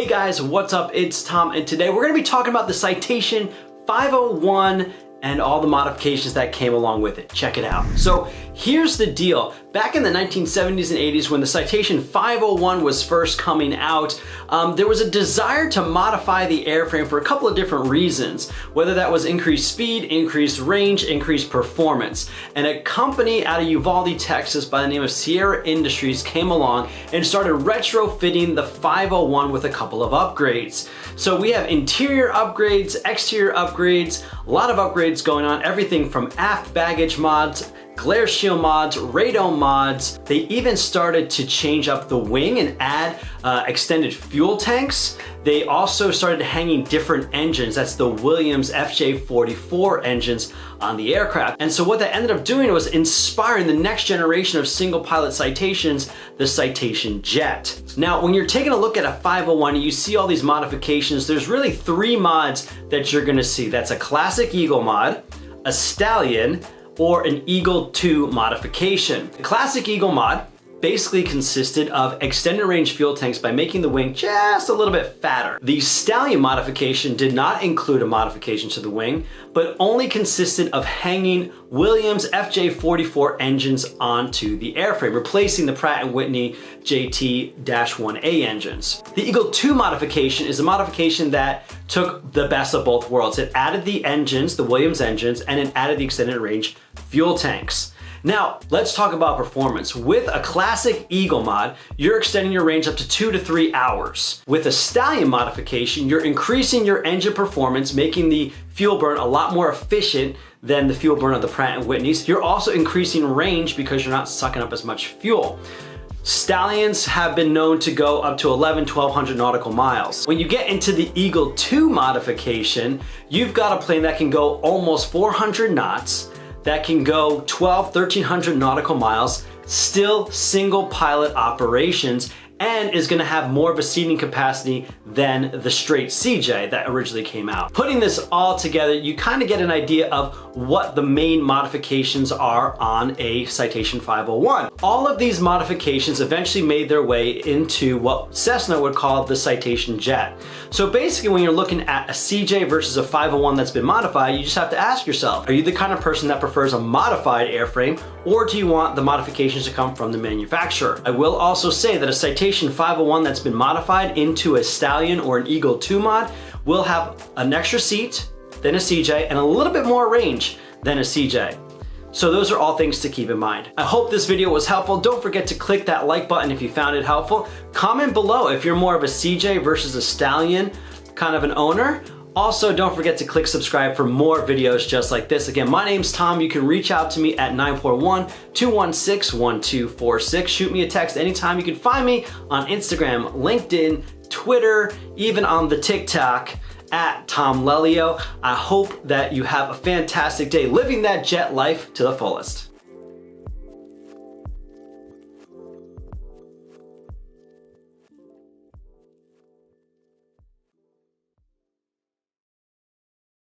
guys, what's up? It's Tom, and today we're going to be talking about the Citation 501 and all the modifications that came along with it. Check it out. So here's the deal. Back in the 1970s and 80s, when the Citation 501 was first coming out, there was a desire to modify the airframe for a couple of different reasons, whether that was increased speed, increased range, increased performance. And a company out of Uvalde, Texas by the name of Sierra Industries came along and started retrofitting the 501 with a couple of upgrades. So we have interior upgrades, exterior upgrades, a lot of upgrades going on, everything from aft baggage mods, glare shield mods, radome mods. They even started to change up the wing and add extended fuel tanks. They also started hanging different engines. That's the Williams FJ44 engines on the aircraft. And so what that ended up doing was inspiring the next generation of single pilot Citations, the Citation Jet. Now, when you're taking a look at a 501, you see all these modifications. There's really three mods that you're gonna see. That's a classic Eagle mod, a Stallion, or an Eagle 2 modification. The classic Eagle mod basically consisted of extended range fuel tanks by making the wing just a little bit fatter. The Stallion modification did not include a modification to the wing, but only consisted of hanging Williams FJ44 engines onto the airframe, replacing the Pratt & Whitney JT-1A engines. The Eagle 2 modification is a modification that took the best of both worlds. It added the engines, the Williams engines, and it added the extended range fuel tanks. Now, let's talk about performance. With a classic Eagle mod, you're extending your range up to 2 to 3 hours. With a Stallion modification, you're increasing your engine performance, making the fuel burn a lot more efficient than the fuel burn of the Pratt & Whitneys. You're also increasing range because you're not sucking up as much fuel. Stallions have been known to go up to 1,100 nautical miles. When you get into the Eagle 2 modification, you've got a plane that can go almost 400 knots, that can go 1,300 nautical miles, still single pilot operations, and is gonna have more of a seating capacity than the straight CJ that originally came out. Putting this all together, you kind of get an idea of what the main modifications are on a Citation 501. All of these modifications eventually made their way into what Cessna would call the Citation Jet. So basically, when you're looking at a CJ versus a 501 that's been modified, you just have to ask yourself, are you the kind of person that prefers a modified airframe, or do you want the modifications to come from the manufacturer? I will also say that a Citation 501 that's been modified into a Stallion or an Eagle 2 mod will have an extra seat than a CJ and a little bit more range than a CJ. So those are all things to keep in mind. I hope this video was helpful. Don't forget to click that like button if you found it helpful. Comment below if you're more of a CJ versus a Stallion kind of an owner. Also, don't forget to click subscribe for more videos just like this. Again, my name's Tom. You can reach out to me at 941-216-1246. Shoot me a text anytime. You can find me on Instagram, LinkedIn, Twitter, even on the TikTok at Tom Lelyo. I hope that you have a fantastic day living that jet life to the fullest.